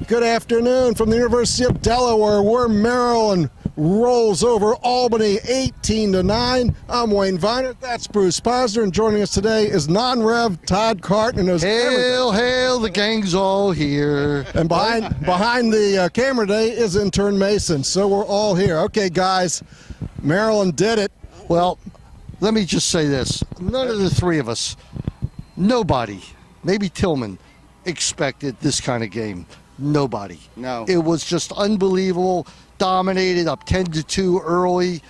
Good afternoon from the University of Delaware, where Maryland rolls over Albany 18-9. I'm Wayne Viener. That's Bruce Posner, and joining us today is non-rev Todd Carton. Hail, hail, the gang's all here. And behind the camera today is Intern Mason. So we're all here. Okay, guys, Maryland did it. Well, let me just say this. None of the three of us, nobody, maybe Tillman, expected this kind of game. Nobody. No. It was just unbelievable. Dominated up 10-2 early.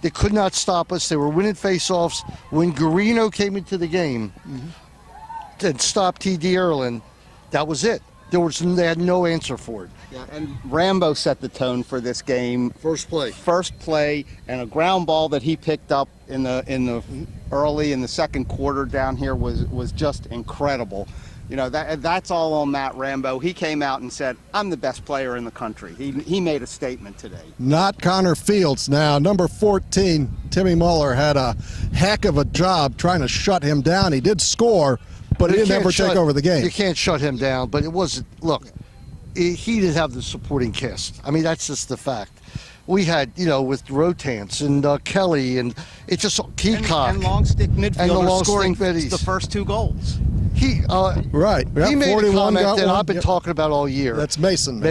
They could not stop us. They were winning faceoffs. When Garino came into the game and stopped T.D. Erlin, that was it. They had no answer for it. Yeah, and Rambo set the tone for this game. First play, and a ground ball that he picked up in the early in the second quarter down here was just incredible. You know, that's all on Matt Rambo. He came out and said, I'm the best player in the country. He made a statement today. Not Connor Fields now. Number 14, Timmy Muller, had a heck of a job trying to shut him down. He did score, but he didn't ever take over the game. You can't shut him down, but it wasn't, look, he didn't have the supporting cast. I mean, that's just the fact. We had, with Rotance and Kelly, and it just Peacock. And long stick midfielder scoring middies. The first two goals. Right. He made a comment that I've been talking about all year. That's Mason.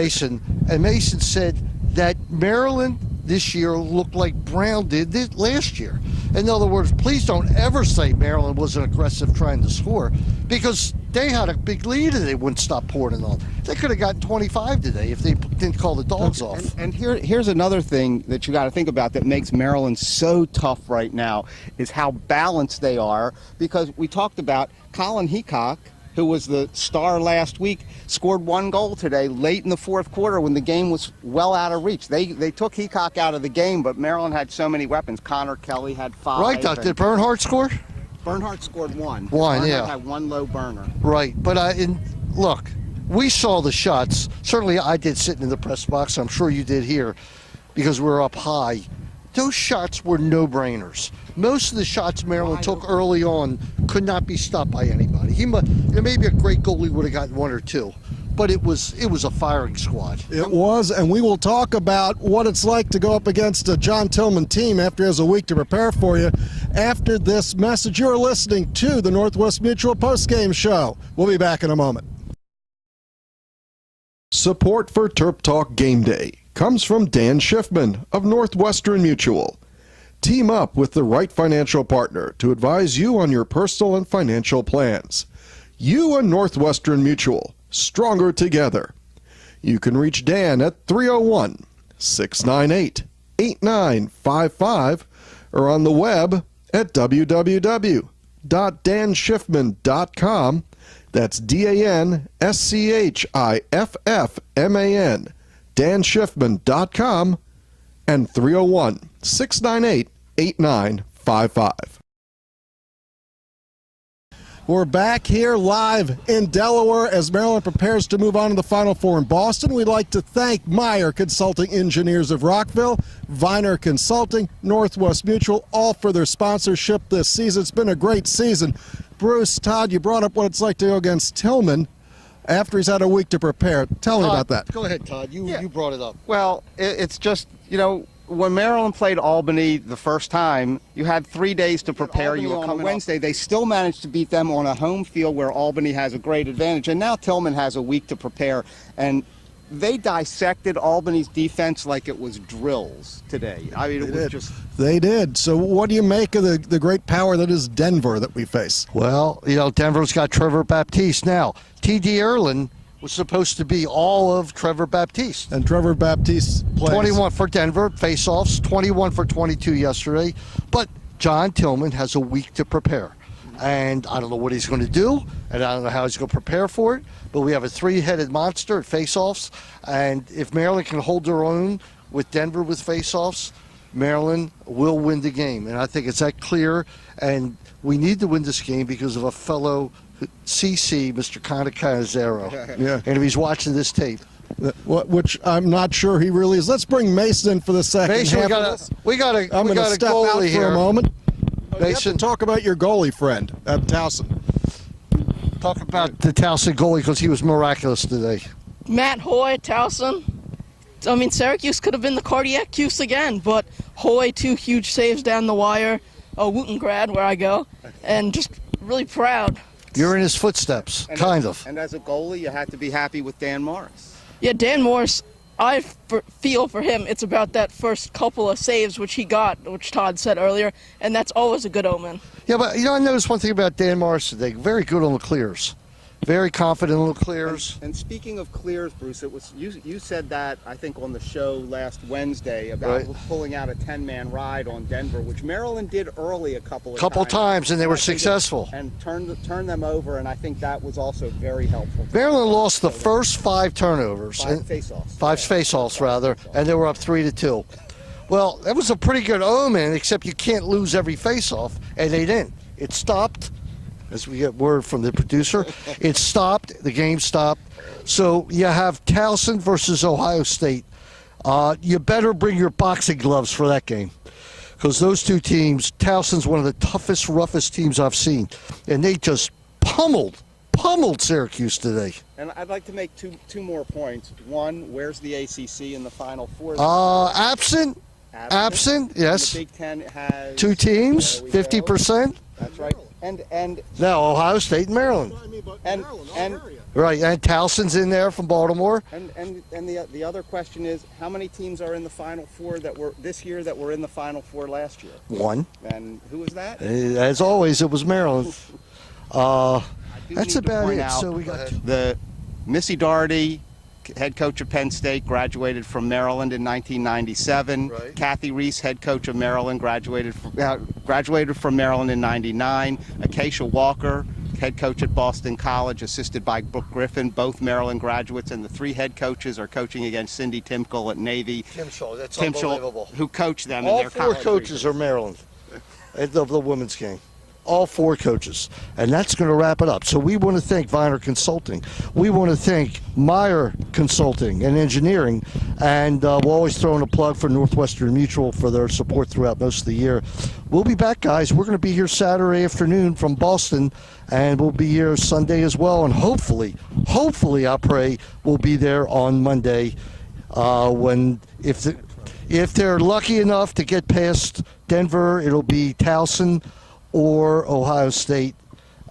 And Mason said that Maryland this year looked like Brown did last year. In other words, please don't ever say Maryland wasn't aggressive trying to score, because they had a big lead and they wouldn't stop pouring it on. They could have gotten 25 today if they didn't call the dogs off. And here's another thing that you got to think about that makes Maryland so tough right now is how balanced they are, because we talked about Colin Heacock, who was the star last week, scored one goal today late in the fourth quarter when the game was well out of reach. They took Heacock out of the game, but Maryland had so many weapons. Connor Kelly had 5. Right, did Bernhardt score? Bernhardt scored 1. Bernhardt yeah. Had 1 low burner. Right, but look, we saw the shots. Certainly I did sitting in the press box. I'm sure you did here because we're up high. Those shots were no-brainers. Most of the shots Maryland took early on could not be stopped by anybody. Maybe a great goalie would have gotten 1 or 2, but it was a firing squad. It was, and we will talk about what it's like to go up against a John Tillman team after he has a week to prepare for you. After this message, you're listening to the Northwest Mutual Postgame Show. We'll be back in a moment. Support for Terp Talk Game Day comes from Dan Schiffman of Northwestern Mutual. Team up with the right financial partner to advise you on your personal and financial plans. You and Northwestern Mutual, stronger together. You can reach Dan at 301-698-8955 or on the web at www.danschiffman.com. That's DANSCHIFFMAN. danschiffman.com and 301-698-8955. We're back here live in Delaware as Maryland prepares to move on to the Final Four in Boston. We'd like to thank Meyer Consulting Engineers of Rockville, Viener Consulting, Northwest Mutual, all for their sponsorship this season. It's been a great season. Bruce, Todd, you brought up what it's like to go against Tillman after he's had a week to prepare. Tell me about that. Go ahead, Todd. You brought it up. Well, it's just, when Maryland played Albany the first time, you had 3 days to prepare. You were coming on Wednesday. They still managed to beat them on a home field where Albany has a great advantage. And now Tillman has a week to prepare. And they dissected Albany's defense like it was drills today. I mean, They did. So what do you make of the great power that is Denver that we face? Well, Denver's got Trevor Baptiste now. T.D. Erlin was supposed to be all of Trevor Baptiste. And Trevor Baptiste plays. 21 for Denver, face-offs, 21 for 22 yesterday. But John Tillman has a week to prepare. And I don't know what he's going to do, and I don't know how he's going to prepare for it. But we have a 3-headed monster at face-offs. And if Maryland can hold their own with Denver with face-offs, Maryland will win the game. And I think it's that clear. And we need to win this game because of a fellow CC, Mr. Canizero. Yeah. And if he's watching this tape. Which I'm not sure he really is. Let's bring Mason in for the second Mason, half. we got a I'm going to step out here. for a moment. Mason, talk about your goalie friend, Towson. Talk about the Towson goalie because he was miraculous today. Matt, Hoy, Towson. I mean, Syracuse could have been the cardiac Cuse again, but Hoy, 2 huge saves down the wire. Wootengrad, where I go, and just really proud. You're in his footsteps, kind of. And as a goalie, you had to be happy with Dan Morris. Yeah, Dan Morris, I feel for him, it's about that first couple of saves which he got, which Todd said earlier, and that's always a good omen. Yeah, but I noticed one thing about Dan Morris today. Very good on the clears. Very confident on the clears. And speaking of clears, Bruce, it was you said that, I think, on the show last Wednesday about pulling out a 10-man ride on Denver, which Maryland did early a couple of times, and they were successful. And turned them over, and I think that was also very helpful. Maryland lost the first 5 turnovers. 5 face-offs. 5 face-offs, rather, and they were up 3-2. Well, that was a pretty good omen, except you can't lose every face-off, and they didn't. It stopped. As we get word from the producer, it stopped. The game stopped. So you have Towson versus Ohio State. You better bring your boxing gloves for that game, because those 2 teams, Towson's one of the toughest, roughest teams I've seen, and they just pummeled Syracuse today. And I'd like to make two more points. One, where's the ACC in the Final Four? Absent. Yes. The Big Ten has 2 teams, 50%. That's right. And no, Ohio State and Maryland. And right, and Towson's in there from Baltimore. And the other question is, how many teams are in the Final Four that were this year that were in the Final Four last year? 1. And who was that? As always, it was Maryland. That's about it. So we got the Missy Doherty, head coach of Penn State, graduated from Maryland in 1997. Right. Kathy Reese, head coach of Maryland, graduated from Maryland in 99. Acacia Walker, head coach at Boston College, assisted by Brooke Griffin, both Maryland graduates, and the 3 head coaches are coaching against Cindy Timkel at Navy. That's unbelievable. Who coached them All in their 4 college coaches regions. are Maryland of the women's game. All 4 coaches. And that's going to wrap it up. So we want to thank Viener Consulting. We want to thank Meyer Consulting and Engineering. And we'll always throw in a plug for Northwestern Mutual for their support throughout most of the year. We'll be back, guys. We're going to be here Saturday afternoon from Boston. And we'll be here Sunday as well. And hopefully, I pray, we'll be there on Monday if they're lucky enough to get past Denver, it'll be Towson or Ohio State,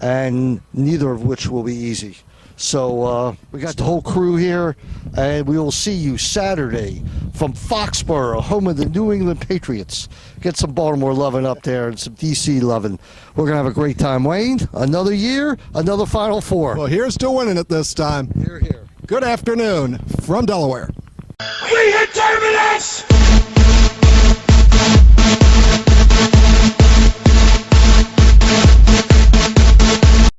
and neither of which will be easy. So we got the whole crew here, and we will see you Saturday from Foxborough, home of the New England Patriots. Get some Baltimore loving up there and some D.C. loving. We're going to have a great time. Wayne, another year, another Final Four. Well, here's to winning it this time. Here. Good afternoon from Delaware. We hit Terminus!